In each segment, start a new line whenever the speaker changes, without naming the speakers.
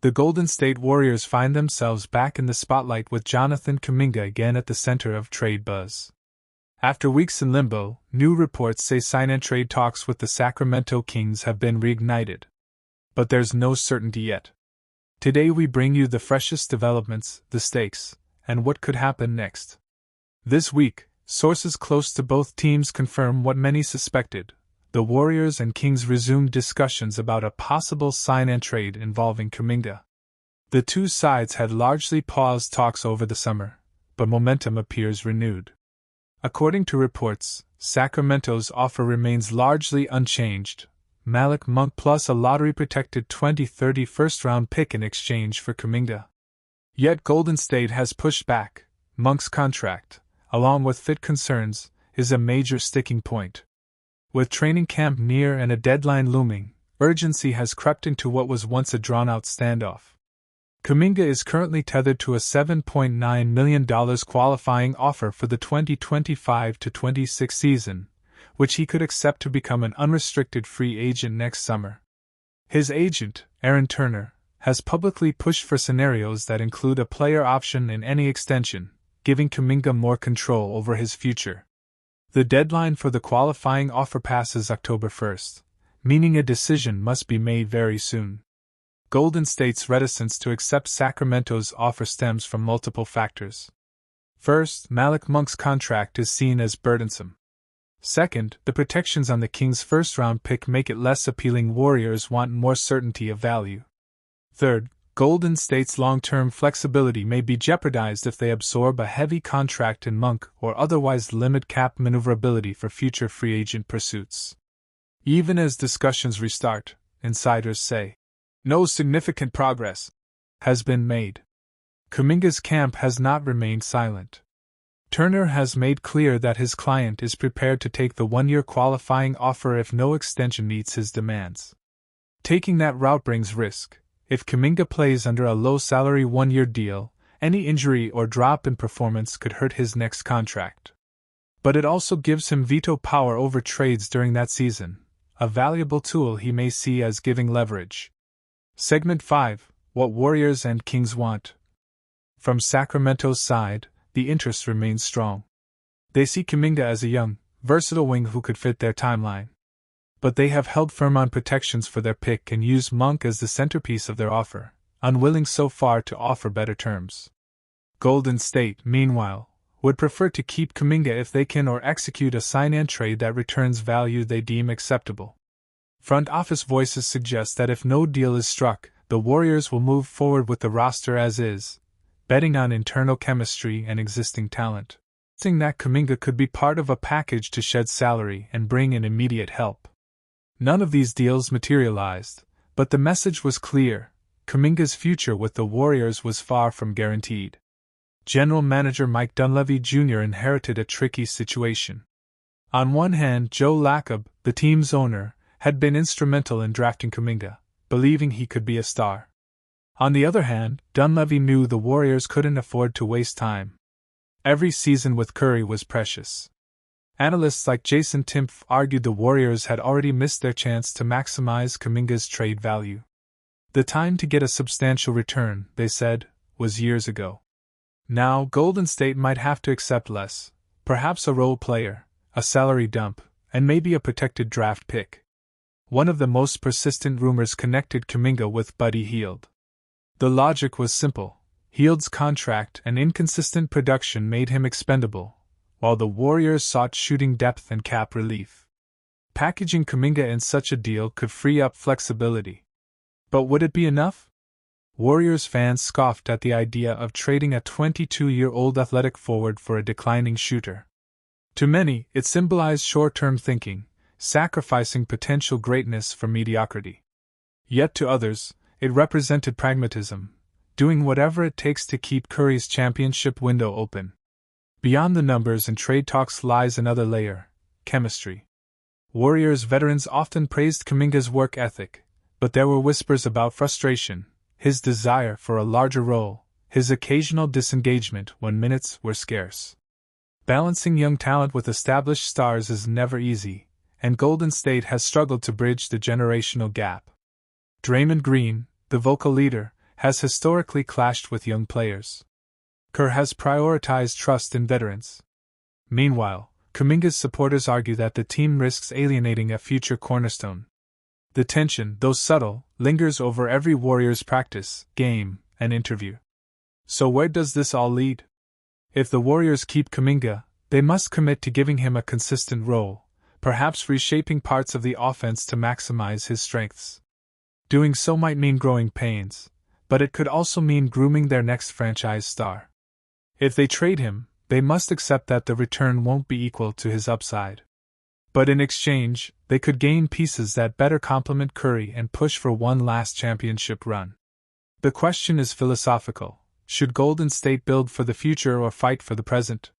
The Golden State Warriors find themselves back in the spotlight with Jonathan Kuminga again at the center of trade buzz. After weeks in limbo, new reports say sign-and-trade talks with the Sacramento Kings have been reignited. But there's no certainty yet. Today we bring you the freshest developments, the stakes, and what could happen next. This week, sources close to both teams confirm what many suspected. The Warriors and Kings resumed discussions about a possible sign-and-trade involving Kuminga. The two sides had largely paused talks over the summer, but momentum appears renewed. According to reports, Sacramento's offer remains largely unchanged: Malik Monk plus a lottery-protected 2030 first-round pick in exchange for Kuminga. Yet Golden State has pushed back. Monk's contract, along with fit concerns, is a major sticking point. With training camp near and a deadline looming, urgency has crept into what was once a drawn-out standoff. Kuminga is currently tethered to a $7.9 million qualifying offer for the 2025-26 season, which he could accept to become an unrestricted free agent next summer. His agent, Aaron Turner, has publicly pushed for scenarios that include a player option in any extension, giving Kuminga more control over his future. The deadline for the qualifying offer passes October 1st, meaning a decision must be made very soon. Golden State's reticence to accept Sacramento's offer stems from multiple factors. First, Malik Monk's contract is seen as burdensome. Second, the protections on the Kings' first-round pick make it less appealing. Warriors want more certainty of value. Third, Golden State's long-term flexibility may be jeopardized if they absorb a heavy contract in Monk or otherwise limit cap maneuverability for future free agent pursuits. Even as discussions restart, insiders say, no significant progress has been made. Kuminga's camp has not remained silent. Turner has made clear that his client is prepared to take the one-year qualifying offer if no extension meets his demands. Taking that route brings risk. If Kuminga plays under a low-salary one-year deal, any injury or drop in performance could hurt his next contract. But it also gives him veto power over trades during that season, a valuable tool he may see as giving leverage. Segment 5: What Warriors and Kings Want. From Sacramento's side, the interest remains strong. They see Kuminga as a young, versatile wing who could fit their timeline. But they have held firm on protections for their pick and used Monk as the centerpiece of their offer, unwilling so far to offer better terms. Golden State, meanwhile, would prefer to keep Kuminga if they can, or execute a sign-and-trade that returns value they deem acceptable. Front office voices suggest that if no deal is struck, the Warriors will move forward with the roster as is, betting on internal chemistry and existing talent, saying that Kuminga could be part of a package to shed salary and bring in immediate help. None of these deals materialized, but the message was clear: Kuminga's future with the Warriors was far from guaranteed. General Manager Mike Dunleavy Jr. inherited a tricky situation. On one hand, Joe Lacob, the team's owner, had been instrumental in drafting Kuminga, believing he could be a star. On the other hand, Dunleavy knew the Warriors couldn't afford to waste time. Every season with Curry was precious. Analysts like Jason Timpf argued the Warriors had already missed their chance to maximize Kuminga's trade value. The time to get a substantial return, they said, was years ago. Now Golden State might have to accept less, perhaps a role player, a salary dump, and maybe a protected draft pick. One of the most persistent rumors connected Kuminga with Buddy Hield. The logic was simple: Hield's contract and inconsistent production made him expendable, while the Warriors sought shooting depth and cap relief. Packaging Kuminga in such a deal could free up flexibility. But would it be enough? Warriors fans scoffed at the idea of trading a 22-year-old athletic forward for a declining shooter. To many, it symbolized short-term thinking, sacrificing potential greatness for mediocrity. Yet to others, it represented pragmatism, doing whatever it takes to keep Curry's championship window open. Beyond the numbers and trade talks lies another layer: chemistry. Warriors veterans often praised Kuminga's work ethic, but there were whispers about frustration, his desire for a larger role, his occasional disengagement when minutes were scarce. Balancing young talent with established stars is never easy, and Golden State has struggled to bridge the generational gap. Draymond Green, the vocal leader, has historically clashed with young players. Kerr has prioritized trust in veterans. Meanwhile, Kuminga's supporters argue that the team risks alienating a future cornerstone. The tension, though subtle, lingers over every Warriors practice, game, and interview. So where does this all lead? If the Warriors keep Kuminga, they must commit to giving him a consistent role, perhaps reshaping parts of the offense to maximize his strengths. Doing so might mean growing pains, but it could also mean grooming their next franchise star. If they trade him, they must accept that the return won't be equal to his upside. But in exchange, they could gain pieces that better complement Curry and push for one last championship run. The question is philosophical. Should Golden State build for the future or fight for the present?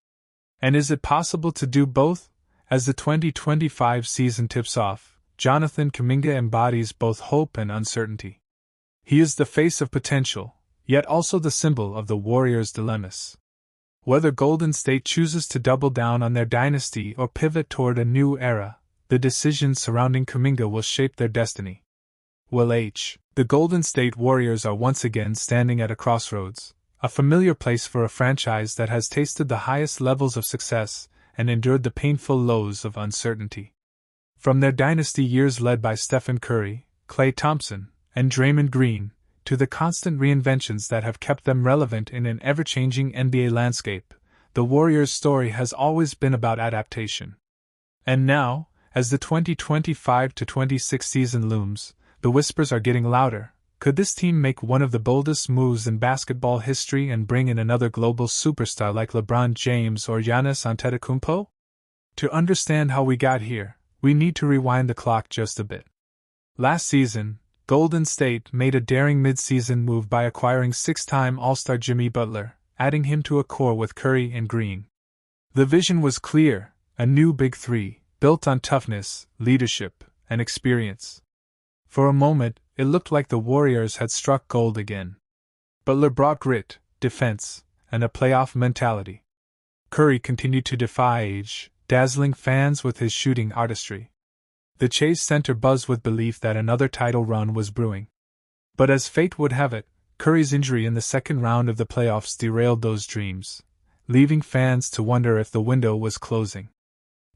And is it possible to do both? As the 2025 season tips off, Jonathan Kuminga embodies both hope and uncertainty. He is the face of potential, yet also the symbol of the Warriors' dilemmas. Whether Golden State chooses to double down on their dynasty or pivot toward a new era, the decisions surrounding Kuminga will shape their destiny. The Golden State Warriors are once again standing at a crossroads, a familiar place for a franchise that has tasted the highest levels of success and endured the painful lows of uncertainty. From their dynasty years led by Stephen Curry, Klay Thompson, and Draymond Green, to the constant reinventions that have kept them relevant in an ever-changing NBA landscape, the Warriors' story has always been about adaptation. And now, as the 2025-26 season looms, the whispers are getting louder. Could this team make one of the boldest moves in basketball history and bring in another global superstar like LeBron James or Giannis Antetokounmpo? To understand how we got here, we need to rewind the clock just a bit. Last season, Golden State made a daring mid-season move by acquiring six-time All-Star Jimmy Butler, adding him to a core with Curry and Green. The vision was clear, a new Big Three, built on toughness, leadership, and experience. For a moment, it looked like the Warriors had struck gold again. Butler brought grit, defense, and a playoff mentality. Curry continued to defy age, dazzling fans with his shooting artistry. The Chase Center buzzed with belief that another title run was brewing. But as fate would have it, Curry's injury in the second round of the playoffs derailed those dreams, leaving fans to wonder if the window was closing.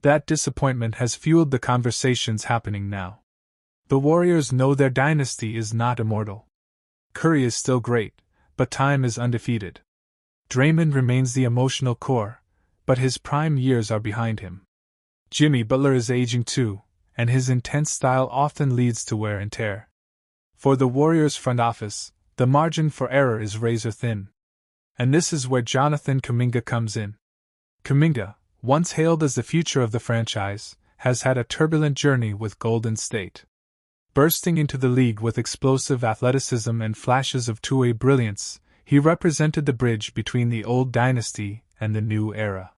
That disappointment has fueled the conversations happening now. The Warriors know their dynasty is not immortal. Curry is still great, but time is undefeated. Draymond remains the emotional core, but his prime years are behind him. Jimmy Butler is aging too, and his intense style often leads to wear and tear. For the Warriors front office, the margin for error is razor thin. And this is where Jonathan Kuminga comes in. Kuminga, once hailed as the future of the franchise, has had a turbulent journey with Golden State. Bursting into the league with explosive athleticism and flashes of two-way brilliance, he represented the bridge between the old dynasty and the new era.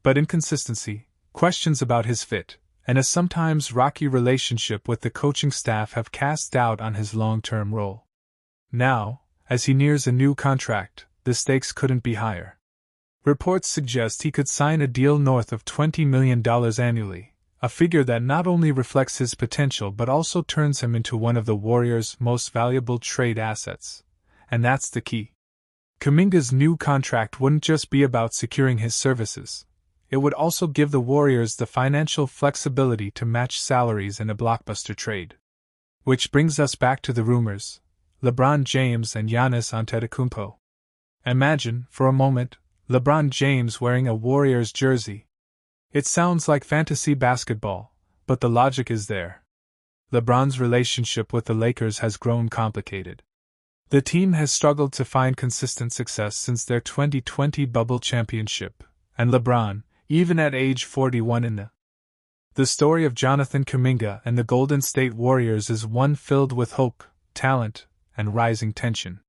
But inconsistency, questions about his fit, and a sometimes rocky relationship with the coaching staff have cast doubt on his long-term role. Now, as he nears a new contract, the stakes couldn't be higher. Reports suggest he could sign a deal north of $20 million annually, a figure that not only reflects his potential but also turns him into one of the Warriors' most valuable trade assets. And that's the key. Kuminga's new contract wouldn't just be about securing his services. It would also give the Warriors the financial flexibility to match salaries in a blockbuster trade. Which brings us back to the rumors: LeBron James and Giannis Antetokounmpo. Imagine, for a moment, LeBron James wearing a Warriors jersey. It sounds like fantasy basketball, but the logic is there. LeBron's relationship with the Lakers has grown complicated. The team has struggled to find consistent success since their 2020 bubble championship, and LeBron, even at age 41 in the story of Jonathan Kuminga and the Golden State Warriors is one filled with hope, talent, and rising tension.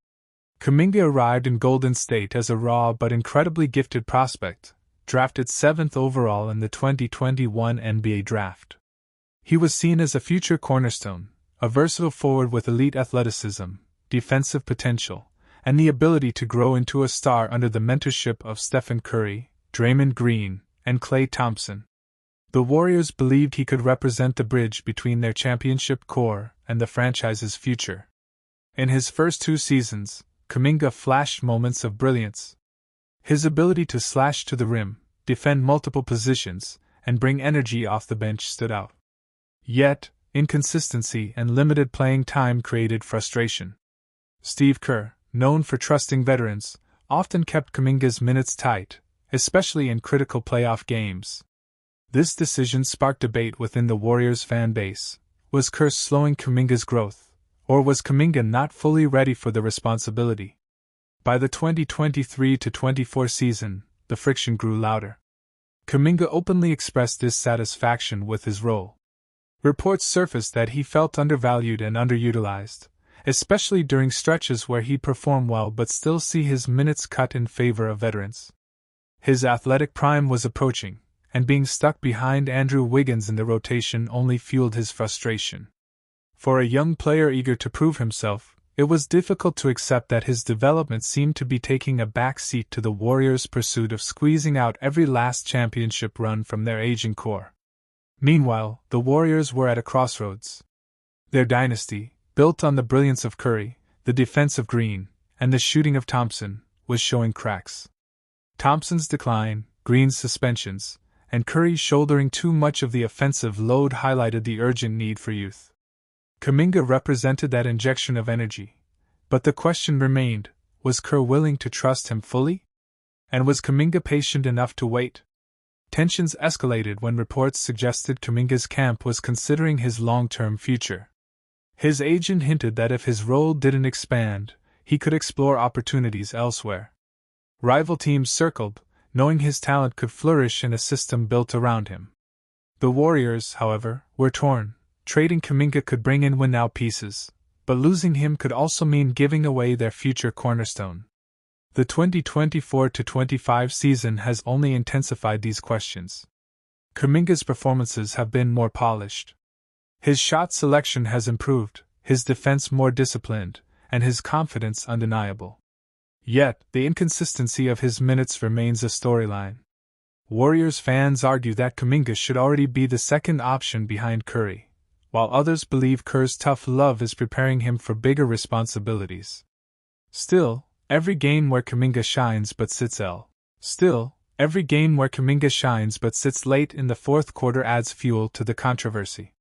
Kuminga arrived in Golden State as a raw but incredibly gifted prospect, drafted 7th overall in the 2021 NBA Draft. He was seen as a future cornerstone, a versatile forward with elite athleticism, defensive potential, and the ability to grow into a star under the mentorship of Stephen Curry, Draymond Green, and Klay Thompson. The Warriors believed he could represent the bridge between their championship core and the franchise's future. In his first 2 seasons, Kuminga flashed moments of brilliance. His ability to slash to the rim, defend multiple positions, and bring energy off the bench stood out. Yet, inconsistency and limited playing time created frustration. Steve Kerr, known for trusting veterans, often kept Kuminga's minutes tight, especially in critical playoff games. This decision sparked debate within the Warriors fan base. Was Kerr slowing Kuminga's growth, or was Kuminga not fully ready for the responsibility? By the 2023-24 season, the friction grew louder. Kuminga openly expressed dissatisfaction with his role. Reports surfaced that he felt undervalued and underutilized, especially during stretches where he performed well but still see his minutes cut in favor of veterans. His athletic prime was approaching, and being stuck behind Andrew Wiggins in the rotation only fueled his frustration. For a young player eager to prove himself, it was difficult to accept that his development seemed to be taking a back seat to the Warriors' pursuit of squeezing out every last championship run from their aging core. Meanwhile, the Warriors were at a crossroads. Their dynasty, built on the brilliance of Curry, the defense of Green, and the shooting of Thompson, was showing cracks. Thompson's decline, Green's suspensions, and Curry shouldering too much of the offensive load highlighted the urgent need for youth. Kuminga represented that injection of energy, but the question remained, was Kerr willing to trust him fully? And was Kuminga patient enough to wait? Tensions escalated when reports suggested Kuminga's camp was considering his long-term future. His agent hinted that if his role didn't expand, he could explore opportunities elsewhere. Rival teams circled, knowing his talent could flourish in a system built around him. The Warriors, however, were torn. Trading Kuminga could bring in win-now pieces, but losing him could also mean giving away their future cornerstone. The 2024-25 season has only intensified these questions. Kuminga's performances have been more polished. His shot selection has improved, his defense more disciplined, and his confidence undeniable. Yet, the inconsistency of his minutes remains a storyline. Warriors fans argue that Kuminga should already be the second option behind Curry, while others believe Kerr's tough love is preparing him for bigger responsibilities. Still, every game where Kuminga shines but sits late in the fourth quarter adds fuel to the controversy.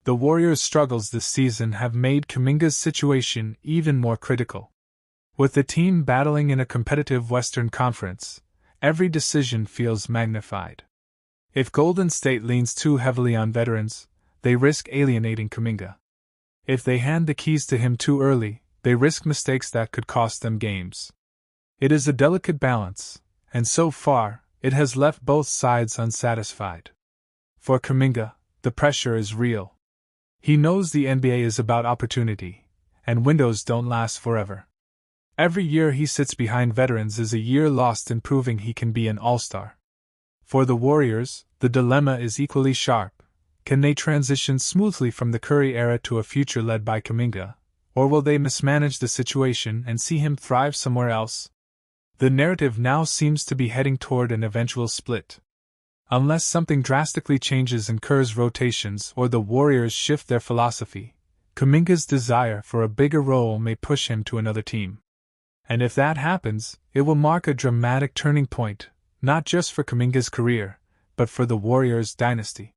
The Warriors' struggles this season have made Kuminga's situation even more critical. With the team battling in a competitive Western Conference, every decision feels magnified. If Golden State leans too heavily on veterans, they risk alienating Kuminga. If they hand the keys to him too early, they risk mistakes that could cost them games. It is a delicate balance, and so far, it has left both sides unsatisfied. For Kuminga, the pressure is real. He knows the NBA is about opportunity, and windows don't last forever. Every year he sits behind veterans is a year lost in proving he can be an all-star. For the Warriors, the dilemma is equally sharp. Can they transition smoothly from the Curry era to a future led by Kuminga, or will they mismanage the situation and see him thrive somewhere else? The narrative now seems to be heading toward an eventual split. Unless something drastically changes in Kerr's rotations or the Warriors shift their philosophy, Kuminga's desire for a bigger role may push him to another team. And if that happens, it will mark a dramatic turning point, not just for Kuminga's career, but for the Warriors' dynasty.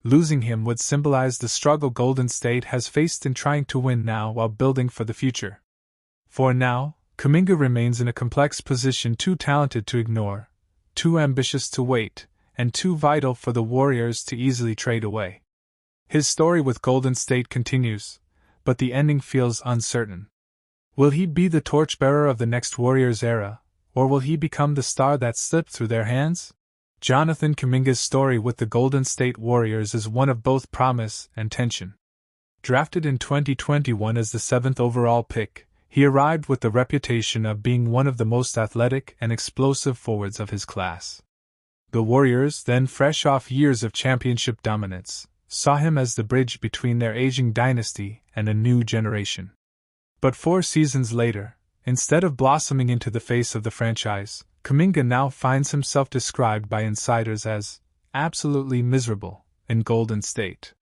Losing him would symbolize the struggle Golden State has faced in trying to win now while building for the future. For now, Kuminga remains in a complex position, too talented to ignore, too ambitious to wait, and too vital for the Warriors to easily trade away. His story with Golden State continues, but the ending feels uncertain. Will he be the torchbearer of the next Warriors era, or will he become the star that slipped through their hands? Jonathan Kuminga's story with the Golden State Warriors is one of both promise and tension. Drafted in 2021 as the 7th overall pick, he arrived with the reputation of being one of the most athletic and explosive forwards of his class. The Warriors, then fresh off years of championship dominance, saw him as the bridge between their aging dynasty and a new generation. But 4 seasons later, instead of blossoming into the face of the franchise, Kuminga now finds himself described by insiders as absolutely miserable in Golden State.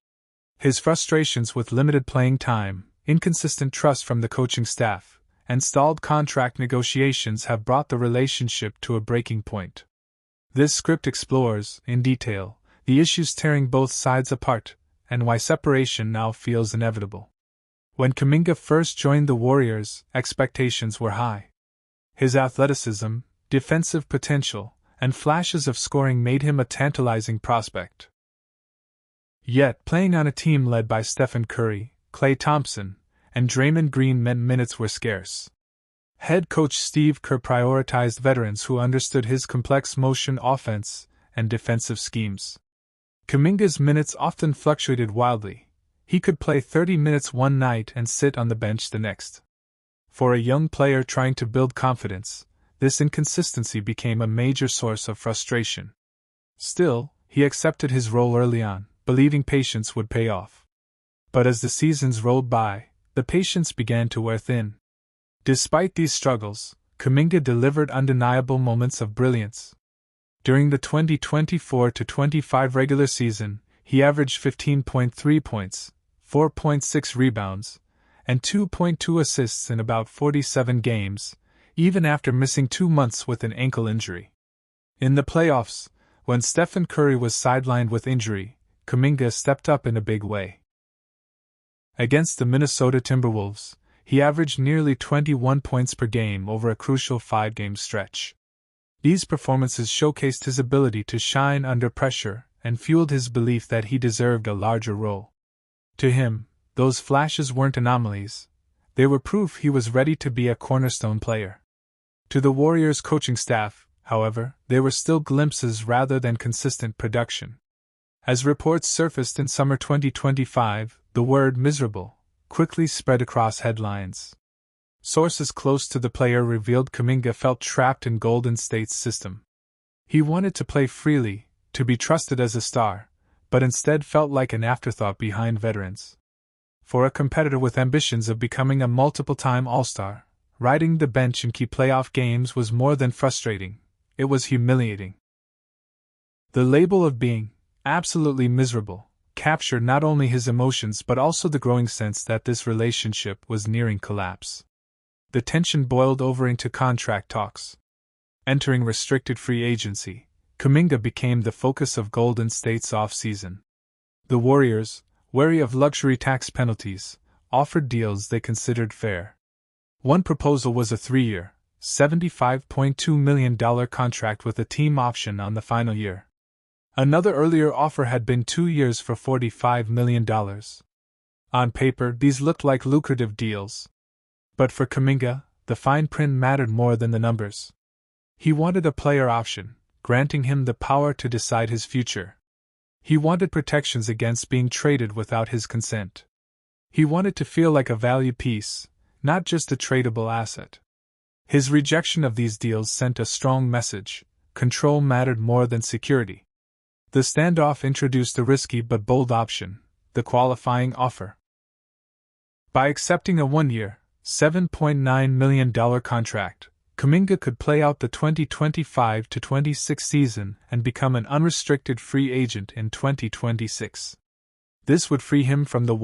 His frustrations with limited playing time, inconsistent trust from the coaching staff, and stalled contract negotiations have brought the relationship to a breaking point. This script explores, in detail, the issues tearing both sides apart, and why separation now feels inevitable. When Kuminga first joined the Warriors, expectations were high. His athleticism, defensive potential, and flashes of scoring made him a tantalizing prospect. Yet, playing on a team led by Stephen Curry, Klay Thompson, and Draymond Green meant minutes were scarce. Head coach Steve Kerr prioritized veterans who understood his complex motion offense and defensive schemes. Kuminga's minutes often fluctuated wildly. He could play 30 minutes one night and sit on the bench the next. For a young player trying to build confidence, this inconsistency became a major source of frustration. Still, he accepted his role early on, believing patience would pay off. But as the seasons rolled by, the patience began to wear thin. Despite these struggles, Kuminga delivered undeniable moments of brilliance. During the 2024-25 regular season, he averaged 15.3 points, 4.6 rebounds, and 2.2 assists in about 47 games, even after missing 2 months with an ankle injury. In the playoffs, when Stephen Curry was sidelined with injury, Kuminga stepped up in a big way. Against the Minnesota Timberwolves, he averaged nearly 21 points per game over a crucial 5-game stretch. These performances showcased his ability to shine under pressure and fueled his belief that he deserved a larger role. To him, those flashes weren't anomalies. They were proof he was ready to be a cornerstone player. To the Warriors' coaching staff, however, they were still glimpses rather than consistent production. As reports surfaced in summer 2025, the word "miserable" quickly spread across headlines. Sources close to the player revealed Kuminga felt trapped in Golden State's system. He wanted to play freely, to be trusted as a star, but instead felt like an afterthought behind veterans. For a competitor with ambitions of becoming a multiple-time All-Star, riding the bench in key playoff games was more than frustrating, it was humiliating. The label of being absolutely miserable captured not only his emotions but also the growing sense that this relationship was nearing collapse. The tension boiled over into contract talks. Entering restricted free agency, Kuminga became the focus of Golden State's off-season. The Warriors, wary of luxury tax penalties, offered deals they considered fair. One proposal was a 3-year, $75.2 million contract with a team option on the final year. Another earlier offer had been 2 years for $45 million. On paper, these looked like lucrative deals. But for Kuminga, the fine print mattered more than the numbers. He wanted a player option, granting him the power to decide his future. He wanted protections against being traded without his consent. He wanted to feel like a value piece, not just a tradable asset. His rejection of these deals sent a strong message: control mattered more than security. The standoff introduced a risky but bold option: the qualifying offer. By accepting a 1-year, $7.9 million contract, Kuminga could play out the 2025-26 season and become an unrestricted free agent in 2026. This would free him from the